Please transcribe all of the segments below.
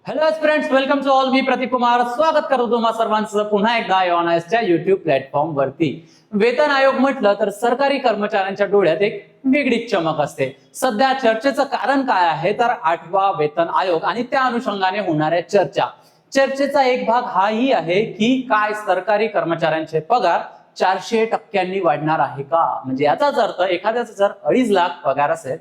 Hello friends, welcome to all. मी प्रतीक कुमार स्वागत करतो तुम्हा सर्वांचं पुन्हा एकदा ऑनएसच्या युट्यूब प्लॅटफॉर्म वरती. वेतन आयोग म्हटलं तर सरकारी कर्मचाऱ्यांच्या डोळ्यात एक वेगळी चमक असते. सध्या चर्चेचं कारण काय आहे तर 8वा वेतन आयोग आणि त्या अनुषंगाने होणाऱ्या चर्चेचा एक भाग हाही आहे की काय सरकारी कर्मचाऱ्यांचे पगार 400% वाढणार आहे का. म्हणजे याचाच अर्थ एखाद्याचा जर 2.5 लाख पगार असेल,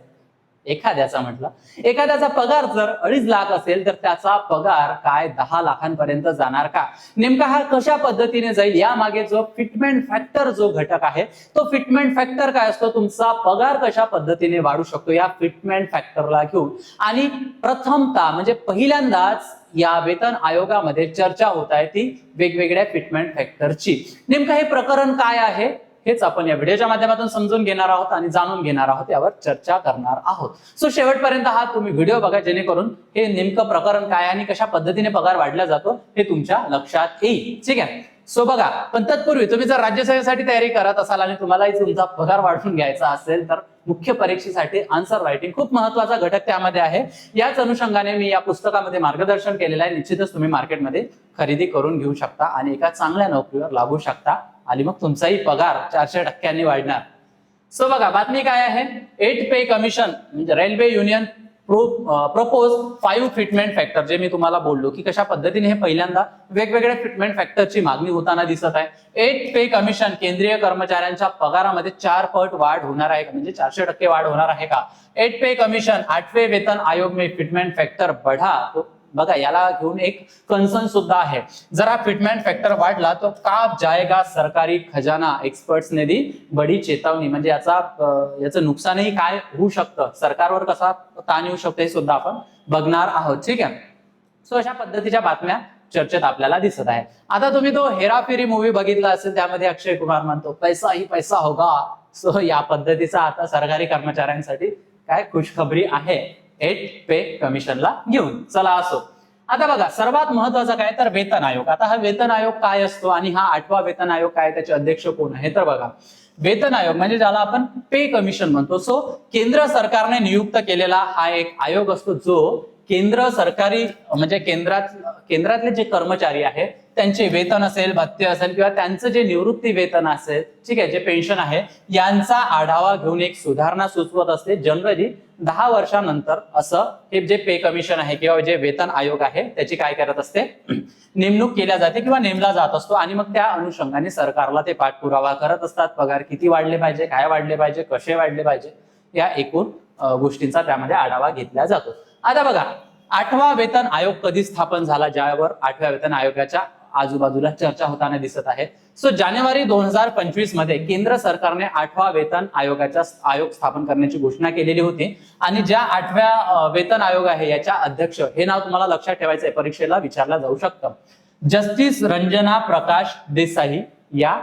एखाद्याचा पगार जर 2.5 लाख असेल तर त्याचा पगार काय 10 लाखांपर्यंत जाणार का. नेमका हा कशा पद्धतीने जाईल यामागे जो फिटमेंट फॅक्टर जो घटक आहे तो फिटमेंट फॅक्टर काय असतो, तुमचा पगार कशा पद्धतीने वाढू शकतो या फिटमेंट फॅक्टरला घेऊन आणि प्रथमतः म्हणजे पहिल्यांदाच या वेतन आयोगामध्ये चर्चा होत आहे ती वेगवेगळ्या फिटमेंट फॅक्टरची. नेमकं हे प्रकरण काय आहे हेच आपण या व्हिडिओच्या माध्यमातून समजून घेणार आहोत आणि जाणून घेणार आहोत, यावर चर्चा करणार आहोत. सो शेवटपर्यंत हा तुम्ही व्हिडिओ बघा जेणेकरून हे नेमकं प्रकरण काय आणि कशा पद्धतीने पगार वाढला जातो हे तुमच्या लक्षात येईल. ठीक आहे. सो बघा, पण तत्पूर्वी तुम्ही जर राज्यसेवेसाठी तयारी करत असाल आणि तुम्हालाही तुमचा पगार वाढवून घ्यायचा असेल तर मुख्य परीक्षेसाठी आन्सर रायटिंग खूप महत्वाचा घटक त्यामध्ये आहे. याच अनुषंगाने मी या पुस्तकामध्ये मार्गदर्शन केलेलं आहे. निश्चितच तुम्ही मार्केटमध्ये खरेदी करून घेऊ शकता आणि एका चांगल्या नोकरीवर लागू शकता आणि मग तुमचाही पगार 400% वाढणार. सो बघा, बातमी काय आहे. 8 पे कमिशन म्हणजे railway union propose 5 fitment factor, जे मी तुम्हाला बोललो की कशा पद्धतीने हे पहिल्यांदा वेगवेगळ्या फिटमेंट फॅक्टरची मागणी होताना दिसत आहे. 8 पे कमिशन केंद्रीय कर्मचाऱ्यांच्या पगारामध्ये 4 पट वाढ होणार आहे, म्हणजे 400% वाढ होणार आहे का. 8 पे कमिशन 8वें वेतन आयोग में फिटमेंट फॅक्टर बढ़ा. बघा, याला घेऊन एक कन्सर्न सुद्धा आहे. जर हा फिटमेंट फॅक्टर वाढला तो काप जाएगा सरकारी खजाना. एक्सपर्ट्स ने दी बडी चेतावनी. म्हणजे याचं नुकसानही काय होऊ शकतं, सरकारवर कसा ताण येऊ शकतो हे सुद्धा आपण बघणार आहोत. ठीक आहे. सो अशा पद्धतीच्या बातम्या चर्चेत आपल्याला दिसत आहे. आता तुम्ही तो हेराफेरी मूवी बघितला असेल, त्यामध्ये अक्षय कुमार म्हणतो पैसा ही पैसा होगा. सो या पद्धतीचा आता सरकारी कर्मचाऱ्यांसाठी काय खुशखबरी आहे 8 पे कमिशनला घेऊन. चला असो. आता बघा, सर्वात महत्वाचं काय तर वेतन आयोग. आता हा वेतन आयोग काय असतो आणि हा 8वा वेतन आयोग काय, त्याचे अध्यक्ष कोण आहे तर बघा, वेतन आयोग म्हणजे ज्याला आपण पे कमिशन म्हणतो. सो केंद्र सरकारने नियुक्त केलेला हा एक आयोग असतो जो केंद्र सरकारी म्हणजे केंद्रातले जे कर्मचारी आहेत त्यांचे वेतन असेल, भत्ते असेल किंवा त्यांचं जे निवृत्ती वेतन असेल, ठीक आहे, जे पेन्शन आहे यांचा आढावा घेऊन एक सुधारणा सुचवत असते. जनरली 10 वर्षानंतर असं हे जे पे कमिशन आहे किंवा जे वेतन आयोग आहे त्याची काय करत असते, नेमणूक केल्या जाते किंवा नेमला जात असतो आणि मग त्या अनुषंगाने सरकारला ते पाठपुरावा करत असतात. पगार किती वाढले पाहिजे, काय वाढले पाहिजे, कसे वाढले पाहिजे या एकूण गोष्टींचा त्यामध्ये आढावा घेतला जातो. आता बघा, 8वा वेतन आयोग कधी स्थापन झाला, ज्यावर 8व्या वेतन आयोगाच्या आजूबाजूला चर्चा होताना दिसत आहे. सो जानेवारी 2025 मध्ये केंद्र सरकारने 8वा वेतन आयोग स्थापन करण्याची घोषणा केलेली होती आणि ज्या 8व्या वेतन आयोग आहे याच्या अध्यक्ष, हे नाव तुम्हाला लक्षात ठेवायचं आहे, परीक्षेला विचारलं जाऊ शकतं, जस्टिस रंजना प्रकाश देसाई या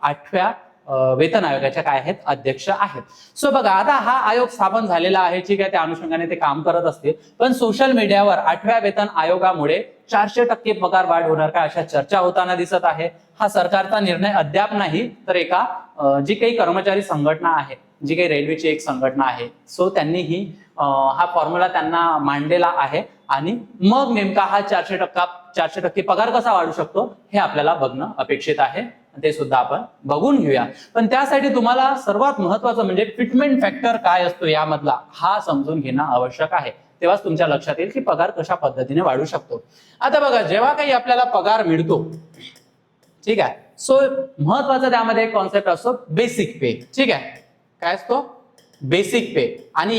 8व्या वेतन आयोगाच्या काय आहेत, अध्यक्ष आहेत. सो बघा, आता हा आयोग स्थापन झालेला आहे, ठीक आहे, त्या अनुषंगाने ते काम करत असते. पण सोशल मीडियावर 8व्या वेतन आयोगामुळे 400% पगार वाढ होणार का अशा चर्चा होताना दिसत आहे. हा सरकारचा निर्णय अद्याप नाही, तर एका जी काही कर्मचारी संघटना आहे, जी काही रेल्वेची एक संघटना आहे, सो त्यांनीही हा फॉर्म्युला त्यांना मांडलेला आहे आणि मग नेमका हा 400% पगार कसा वाढू शकतो हे आपल्याला बघणं अपेक्षित आहे. ते सुद्धा आपण बघून घेऊया. पण त्यासाठी तुम्हाला सर्वात महत्वाचं म्हणजे फिटमेंट फॅक्टर काय असतो यामधला हा समजून घेणं आवश्यक आहे. तेव्हाच तुमच्या लक्षात येईल की पगार कशा पद्धतीने वाढू शकतो. आता बघा, जेव्हा काही आपल्याला पगार मिळतो, ठीक आहे, सो महत्वाचा त्यामध्ये एक कॉन्सेप्ट असतो बेसिक पे. ठीक आहे, काय असतो बेसिक पे. आणि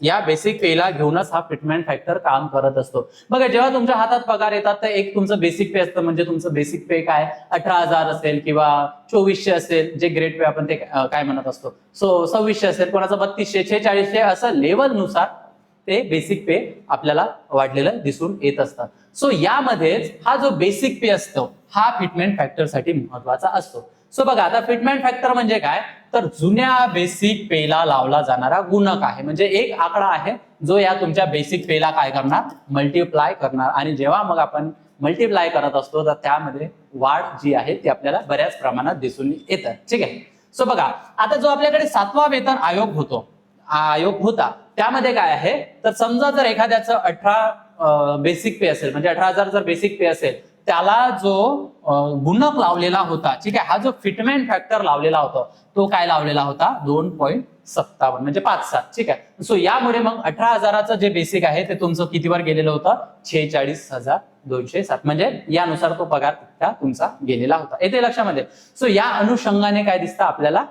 या बेसिक पेला घेऊनच हा फिटमेंट फॅक्टर काम करत असतो. बघा, जेव्हा तुमच्या हातात पगार येतात तर एक तुमचं बेसिक पे असतं, म्हणजे तुमचं बेसिक पे काय 18,000 असेल किंवा 2400 असेल, जे ग्रेड पे आपण ते काय म्हणत असतो. सो 2600 असेल, कोणाचं 3200, 4600 असं लेवलनुसार ते बेसिक पे आपल्याला वाढलेलं दिसून येत असतं. सो यामध्येच हा जो बेसिक पे असतो हा फिटमेंट फॅक्टरसाठी महत्वाचा असतो. सो बघा, आता फिटमेंट फॅक्टर म्हणजे काय तर जुन्या बेसिक पेला लावला जाणारा गुणक आहे. म्हणजे एक आकडा आहे जो या तुमच्या बेसिक पेला काय करणार, मल्टिप्लाय करणार. आणि जेव्हा मग आपण मल्टिप्लाय करत असतो तर त्यामध्ये वाढ जी आहे ती आपल्याला बऱ्याच प्रमाणात दिसून येतं. ठीक आहे. सो बघा, आता जो आपल्याकडे 7वा वेतन आयोग होतो, आयोग होता त्यामध्ये काय आहे तर समजा जर एखाद्याचं 18 बेसिक पे असेल म्हणजे 18,000 जर बेसिक पे असेल त्याला जो गुणक लावलेला होता ठीक आहे हा जो फिटमेंट फॅक्टर लावलेला होता तो काय लावलेला होता 2.57 म्हणजे 5.7 ठीक आहे. सो यामुळे मग 18,000चं जे बेसिक आहे ते तुमचं कितीवर गेलेलं होतं 46,207 म्हणजे यानुसार तो पगार त्या तुमचा गेलेला होता येते लक्षामध्ये. सो या अनुषंगाने काय दिसतं आपल्याला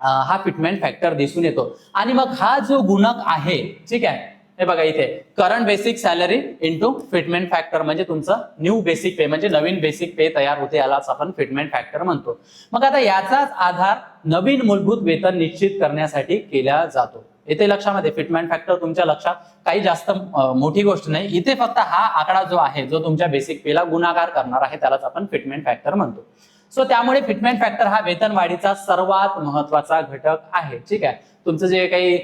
हा फिटमेंट फॅक्टर दिसून येतो. आणि मग हा जो गुणक आहे ठीक आहे हे बघा इथे current basic salary into fitment factor म्हणजे तुमचं न्यू बेसिक पे म्हणजे नवीन बेसिक पे तयार होते यालाच आपण फिटमेंट फॅक्टर म्हणतो. मग आता याचाच आधार नवीन मूलभूत वेतन निश्चित करण्यासाठी केला जातो. येथे लक्षामध्ये फिटमेंट फॅक्टर तुमच्या लक्षात काही जास्त मोठी गोष्ट नाही इथे फक्त हा आकडा जो आहे जो तुमच्या बेसिक पेला गुणाकार करणार आहे त्यालाच आपण फिटमेंट फॅक्टर म्हणतो. सो त्यामुळे फिटमेंट फॅक्टर हा वेतन वाढीचा सर्वात महत्वाचा घटक आहे ठीक आहे. तुमचं जे काही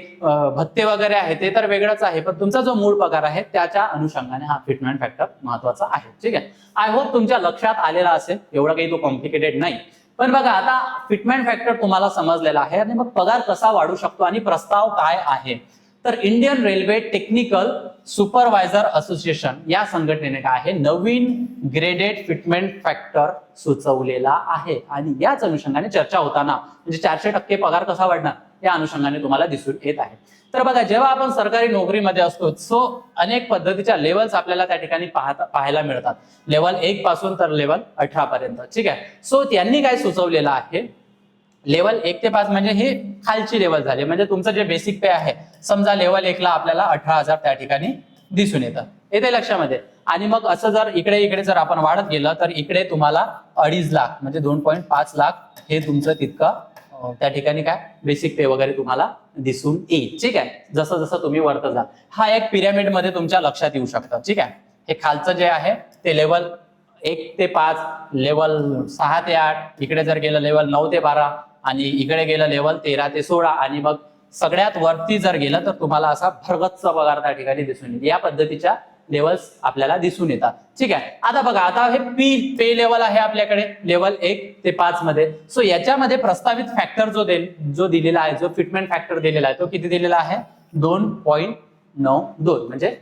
भत्ते वगैरे आहे ते तर वेगळंच आहे पण तुमचा जो मूळ पगार आहे त्याच्या अनुषंगाने हा फिटमेंट फॅक्टर महत्वाचा आहे ठीक आहे. आय होप तुमच्या लक्षात आलेला असेल एवढा काही तो कॉम्प्लिकेटेड नाही. पण बघा आता फिटमेंट फॅक्टर तुम्हाला समजलेला आहे आणि मग पगार कसा वाढू शकतो आणि प्रस्ताव काय आहे तर Indian railway technical supervisor association या संघटनेने काय आहे नवीन ग्रेडेड फिटमेंट फॅक्टर सुचवलेला आहे आणि याच अनुषंगाने चर्चा होताना म्हणजे 400% पगार कसा वाढणार या अनुषंगाने तुम्हाला दिसून येत आहे. तर बघा जेव्हा आपण सरकारी नोकरीमध्ये असतो सो अनेक पद्धतीच्या लेवल्स आपल्याला त्या ठिकाणी पाहायला मिळतात लेवल 1 पासून तर लेवल 18 पर्यंत ठीक आहे. सो त्यांनी काय सुचवलेलं आहे लेवल 1 ते 5 म्हणजे हे खालची लेवल झाली म्हणजे तुमचं जे बेसिक पे आहे समजा लेवल 1 ला आपल्याला 18,000 त्या ठिकाणी दिसून येतं येते लक्षामध्ये. आणि मग असं जर इकडे जर आपण वाढत गेलं तर इकडे तुम्हाला 2.5 लाख म्हणजे 2.5 लाख हे तुमचं तितकं त्या ठिकाणी काय बेसिक पे वगैरे तुम्हाला दिसून येईल ठीक आहे. जसं जसं तुम्ही वरत जाल हा एक पिरॅमिड मध्ये तुमच्या लक्षात येऊ शकतं ठीक आहे. हे खालचं जे आहे ते लेवल 1 ते 5 लेवल 6 ते 8 इकडे जर गेलं लेवल 9 ते 12 आणि इकडे गेलं लेवल 13 ते 16 आणि मग सगळ्यात वरती जर गेलं तर तुम्हाला असा भरगच्च पगार त्या ठिकाणी दिसून येईल. या पद्धतीच्या लेवल्स आपल्याला दिसून येतात ठीक आहे. आता बघा आता हे पे लेवल आहे आपल्याकडे लेवल 1 ते 5 मध्ये. सो याच्यामध्ये प्रस्तावित फॅक्टर जो दिलेला आहे जो फिटमेंट फॅक्टर दिलेला आहे तो किती दिलेला आहे 2.92 म्हणजे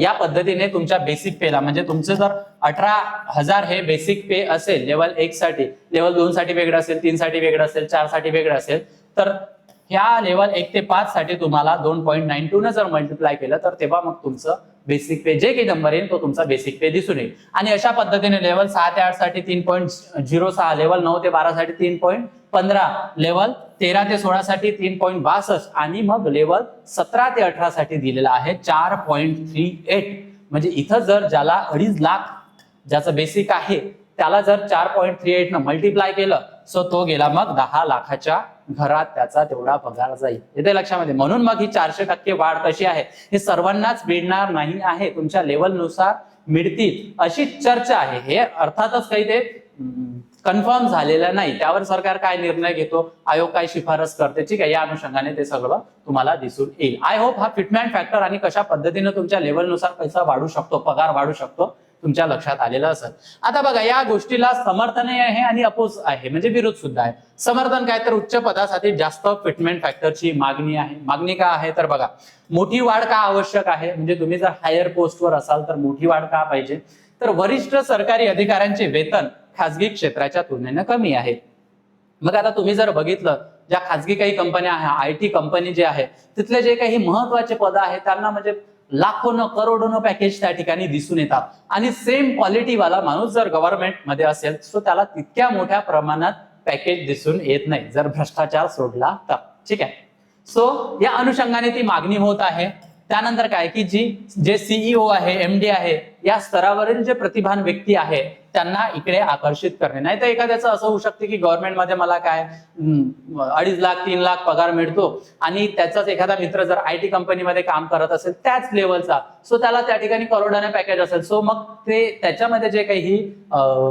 या पद्धतीने तुमच्या बेसिक पेला म्हणजे तुमचं जर 18,000 हे बेसिक पे असेल लेवल 1 साठी लेवल 2 साठी वेगळं असेल 3 साठी वेगळं असेल 4 साठी वेगळं असेल तर ह्या लेवल 1 ते 5 साठी तुम्हाला 2.92 ने जर मल्टिप्लाय केलं तर तेव्हा मग तुमचं बेसिक पे जे काही नंबर येईल तो तुमचा बेसिक पे दिसून येईल. आणि अशा पद्धतीने लेवल 6 ते 8 साठी 3.06 लेवल 9 ते 12 साठी 3.15 लेवल 13 ते 16 साठी 3.62 आणि मग लेवल 17 ते 18 साठी दिलेला आहे 4.38 म्हणजे इथं जर ज्याला 2.5 लाख ज्याचं बेसिक आहे त्याला जर 4.38 न मल्टिप्लाय केलं सो तो गेला मग 10 लाखाच्या घरात त्याचा तेवढा पगार जाईल येते लक्षामध्ये. म्हणून मग ही 400% वाढ कशी आहे हे सर्वांनाच मिळणार नाही आहे तुमच्या लेवल नुसार मिळतील अशी चर्चा आहे. हे अर्थातच काही ते कन्फर्म झालेलं नाही त्यावर सरकार काय निर्णय घेतो आयोग काय शिफारस करते ठीक आहे या अनुषंगाने ते सगळं तुम्हाला दिसून येईल. आय होप हा फिटमेंट फॅक्टर आणि कशा पद्धतीने तुमच्या लेवल नुसार पैसा वाढू शकतो पगार वाढू शकतो तुमच्या लक्षात आलेलं असेल. आता बघा या गोष्टीला समर्थन आहे आणि अपोज आहे म्हणजे विरोध सुद्धा आहे. समर्थन काय तर उच्च पदासाठी जास्त फिटमेंट फॅक्टरची मागणी आहे. मागणी का आहे तर बघा मोठी वाढ का आवश्यक आहे म्हणजे तुम्ही जर हायर पोस्टवर असाल तर मोठी वाढ का पाहिजे तर वरिष्ठ सरकारी अधिकाऱ्यांचे वेतन खासगी क्षेत्राच्या तुलनेने कमी आहे. मग आता तुम्ही जर बघितलं ज्या खासगी काही कंपन्या आहे IT कंपनी जे आहे तिथले जे काही महत्वाचे पद आहेत त्यांना म्हणजे लाखोनं करोडोनं पॅकेज त्या ठिकाणी दिसून येतात आणि सेम क्वालिटीवाला माणूस जर गव्हर्नमेंट मध्ये असेल सो त्याला तितक्या मोठ्या प्रमाणात पॅकेज दिसून येत नाही जर भ्रष्टाचार सोडला तर ठीक आहे. सो या अनुषंगाने ती मागणी होत आहे. त्यानंतर काय की जे CEO आहे MD आहे या स्तरावरील जे प्रतिभान व्यक्ती आहे त्यांना इकडे आकर्षित करणे. नाही तर एखाद्याचं असं होऊ शकते की गव्हर्नमेंटमध्ये मला काय 2.5 लाख 3 लाख पगार मिळतो आणि त्याचाच एखादा मित्र जर IT कंपनीमध्ये काम करत असेल त्याच लेवलचा सो त्याला त्या ठिकाणी करोडाने पॅकेज असेल सो मग ते त्याच्यामध्ये जे काही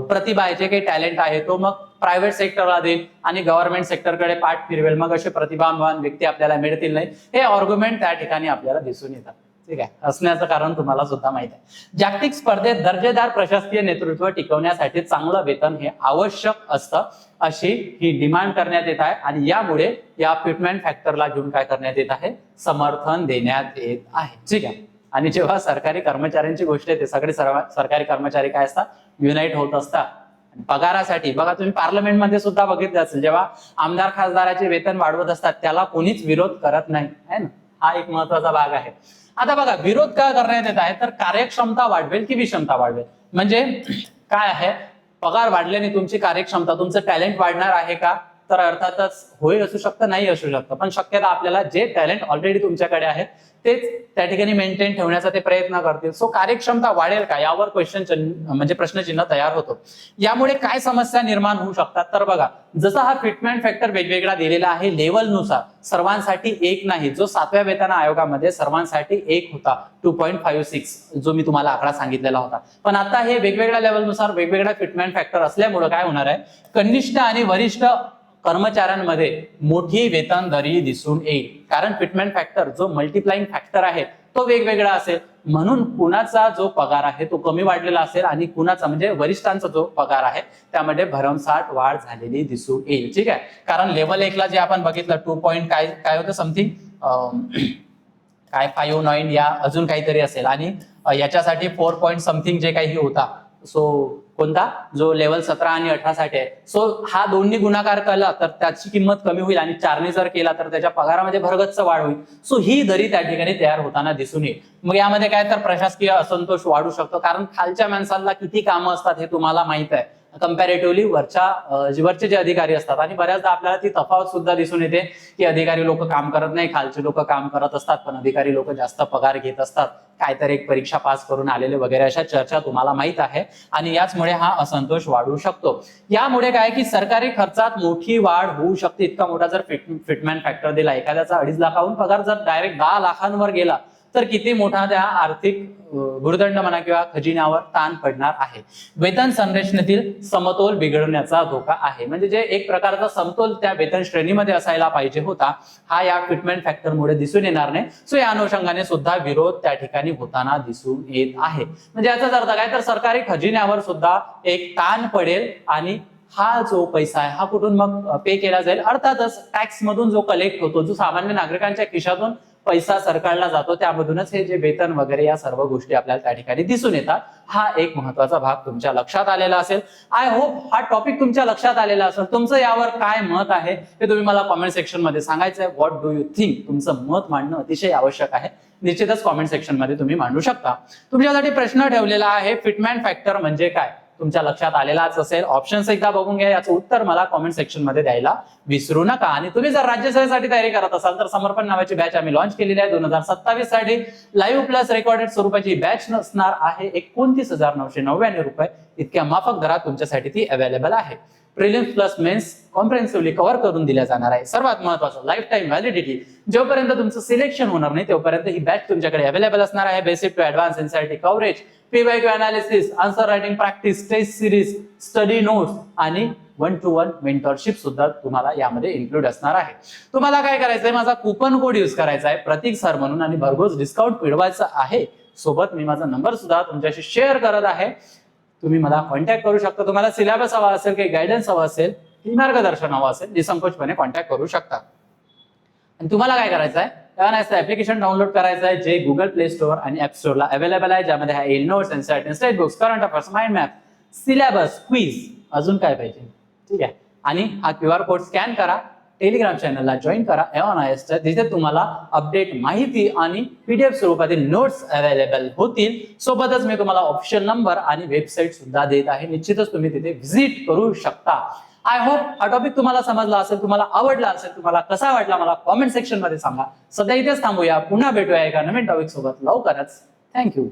प्रतिभा आहे जे काही टॅलेंट आहे तो मग प्रायव्हेट सेक्टरला देईल आणि गव्हर्नमेंट सेक्टरकडे पाठ फिरवेल मग असे प्रतिभावान व्यक्ती आपल्याला मिळतील नाही हे आर्ग्युमेंट त्या ठिकाणी आपल्याला दिसून येतात. ठीक आहे, हसण्याचं कारण तुम्हाला सुद्धा माहित आहे. जागतिक स्पर्धेत दर्जेदार प्रशासकीय नेतृत्व टिकवण्यासाठी चांगलं वेतन हे आवश्यक असतं, अशी ही डिमांड करण्यात येत आहे. आणि यामुळे या फिटमेंट फॅक्टरला घेऊन काय करण्यात येत आहे, समर्थन देण्यात येत आहे. ठीक आहे. आणि जेव्हा सरकारी कर्मचाऱ्यांची गोष्ट येते, सगळे सरकारी कर्मचारी काय असतात, युनाइट होत असतात पगारासाठी. बघा तुम्ही पार्लमेंटमध्ये सुद्धा बघितलं असेल, जेव्हा आमदार खासदाराचे वेतन वाढवत असतात त्याला कोणीच विरोध करत नाही, है ना. हा एक महत्वाचा भाग आहे. आता बघा विरोध का करण्यात येत आहे, तर कार्यक्षमता वाढवेल की विषमता वाढवेल. म्हणजे काय आहे, पगार वाढल्याने तुमची कार्यक्षमता, तुमचं टॅलेंट वाढणार आहे का, तर अर्थातच होय असू शकतं, नाही असू शकतं. पण शक्यता आपल्याला जे टॅलेंट ऑलरेडी तुमच्याकडे आहे तेच त्या ठिकाणी मेंटेन ठेवण्याचा ते प्रयत्न करतील. सो कार्यक्षमता वाढेल का, यावर म्हणजे प्रश्नचिन्ह तयार होतो. यामुळे काय समस्या निर्माण होऊ शकतात, तर बघा जसा हा फिटमेंट फॅक्टर वेगवेगळा दिलेला आहे लेवलनुसार, सर्वांसाठी एक नाही. जो 7व्या वेतन आयोगामध्ये सर्वांसाठी एक होता 2.56, जो मी तुम्हाला आकडा सांगितलेला होता. पण आता हे वेगवेगळ्या लेवलनुसार वेगवेगळा फिटमेंट फॅक्टर असल्यामुळे काय होणार आहे, कनिष्ठ आणि वरिष्ठ कर्मचाऱ्यांमध्ये मोठी वेतन दरी दिसून येईल. कारण फिटमेंट फॅक्टर जो मल्टिप्लाइंग फॅक्टर आहे तो वेगवेगळा असेल, म्हणून कुणाचा जो पगार आहे तो कमी वाढलेला असेल आणि कुणाचा म्हणजे वरिष्ठांचा जो पगार आहे त्यामध्ये भरमसाठ वाढ झालेली दिसून येईल. ठीक आहे. कारण लेवल 1 ला जे आपण बघितलं 2 काय होतं समथिंग काय 59 या अजून काहीतरी असेल, आणि याच्यासाठी 4 समथिंग जे काही होता, सो कोणता जो लेवल 17 आणि 18 साठी आहे. सो हा दोन्ही गुणाकार केला तर त्याची किंमत कमी होईल, आणि 4ने जर केला तर त्याच्या पगारामध्ये भरगच्च वाढ होईल. सो ही दरी त्या ठिकाणी तयार होताना दिसून येईल. मग यामध्ये काय तर प्रशासकीय असंतोष वाढू शकतो, कारण खालच्या माणसांना किती कामं असतात हे तुम्हाला माहित आहे कंपॅरेटिव्हली वरचे जे अधिकारी असतात. आणि बऱ्याचदा आपल्याला ती तफावत सुद्धा दिसून येते की अधिकारी लोक काम करत नाही, खालचे लोक काम करत असतात, पण अधिकारी लोक जास्त पगार घेत असतात, काहीतरी एक परीक्षा पास करून आलेले वगैरे, अशा चर्चा तुम्हाला माहित आहे. आणि याचमुळे हा असंतोष वाढू शकतो. यामुळे काय की सरकारी खर्चात मोठी वाढ होऊ शकते. इतका मोठा जर फिटमेंट फॅक्टर दिला, एखाद्याचा 2.5 लाखाहून पगार जर डायरेक्ट 10 लाखांवर गेला तर किती मोठा त्या आर्थिक भुर्दंड म्हणा किंवा खजिन्यावर ताण पडणार आहे. वेतन संरचनेतील समतोल बिघडण्याचा धोका आहे. म्हणजे जे एक प्रकारचा समतोल त्या वेतन श्रेणीमध्ये असायला पाहिजे होता, हा या फिटमेंट फॅक्टरमुळे दिसून येणार नाही. सो या अनुषंगाने सुद्धा विरोध त्या ठिकाणी होताना दिसून येत आहे. म्हणजे याचाच अर्थ काय, तर सरकारी खजिन्यावर सुद्धा एक ताण पडेल, आणि हा जो पैसा आहे हा कुठून मग पे केला जाईल, अर्थातच टॅक्स मधून जो कलेक्ट होतो, जो सामान्य नागरिकांच्या खिशातून पैसा सरकारला जातो, त्यामधूनच हे जे वेतन वगैरे या सर्व गोष्टी आपल्याला त्या ठिकाणी दिसून येतात. हा एक महत्वाचा भाग तुमच्या लक्षात आलेला असेल. आय होप हा टॉपिक तुमच्या लक्षात आलेला असेल. तुमचं यावर काय मत आहे ते तुम्ही मला कॉमेंट सेक्शन मध्ये सांगायचं आहे. व्हॉट डू यू थिंक, तुमचं मत मांडणं अतिशय आवश्यक आहे. निश्चितच कॉमेंट सेक्शन मध्ये तुम्ही मांडू शकता. तुमच्यासाठी प्रश्न ठेवलेला आहे, फिटमेंट फॅक्टर म्हणजे काय, तुमच्या लक्षात आलेलाच असेल. ऑप्शन्स एकदा बघून घ्या, याचं उत्तर मला कॉमेंट सेक्शन मध्ये द्यायला विसरू नका. आणि तुम्ही जर राज्यसेवेसाठी तयारी करत असाल तर समर्पण नावाची बॅच आम्ही लॉन्च केलेली आहे. 2027 साठी लाईव्ह प्लस रेकॉर्डेड स्वरूपाची बॅच नसणार आहे. 29,999 रुपये इतक्या माफक दरात तुमच्यासाठी ती अवेलेबल आहे. प्रिलिम्स प्लस मेन्स कॉम्प्रिहेन्सिव्हली कव्हर करून दिल्या जाणार आहे. सर्वात महत्वाचं लाईफ टाइम व्हॅलिडिटी, जोपर्यंत तुमचं सिलेक्शन होणार नाही तोपर्यंत ही बॅच तुमच्याकडे अवेलेबल असणार आहे. Basic to advance NCERT coverage, PYQ analysis, answer writing practice, test series, study notes आणि 1-to-1 मेंटरशिप सुद्धा तुम्हाला यामध्ये इन्क्लूड असणार आहे. तुम्हाला काय करायचंय, माझा कुपन कोड युज करायचा आहे प्रतीक सर म्हणून, आणि भरघोस डिस्काउंट मिळवायचा आहे. सोबत मी माझा नंबर सुद्धा तुमच्याशी शेअर करत आहे. तुम्ही मला कॉन्टॅक्ट करू शकता. तुम्हाला सिलेबस हवा असेल, काही गायडन्स हवा असेल, की मार्गदर्शन हवं असेल, निसंकोचपणे कॉन्टॅक्ट करू शकता. आणि तुम्हाला काय करायचं आहे, ऍप्लिकेशन डाउनलोड करायचं आहे जे गुगल प्ले स्टोअर आणि ऍप स्टोअरला अवेलेबल आहे, ज्यामध्ये आहे notes, NCERT, state books, current affairs, mind map, syllabus, quiz, अजून काय पाहिजे. ठीक आहे. आणि हा QR कोड स्कॅन करा, टेलिग्राम चॅनलला जॉईन करा A1IS, जिथे तुम्हाला अपडेट माहिती आणि PDF स्वरूपातील नोट्स अवेलेबल होतील. सोबतच मी तुम्हाला ऑफिशियल नंबर आणि वेबसाईट सुद्धा देत आहे. निश्चितच तुम्ही तिथे व्हिजिट करू शकता. आय होप हा टॉपिक तुम्हाला समजला असेल, तुम्हाला आवडला असेल. तुम्हाला कसा वाटला मला कॉमेंट सेक्शन मध्ये सांगा. सध्या इथेच थांबूया, पुन्हा भेटूया एका नवीन टॉपिक सोबत लवकरच. थँक्यू.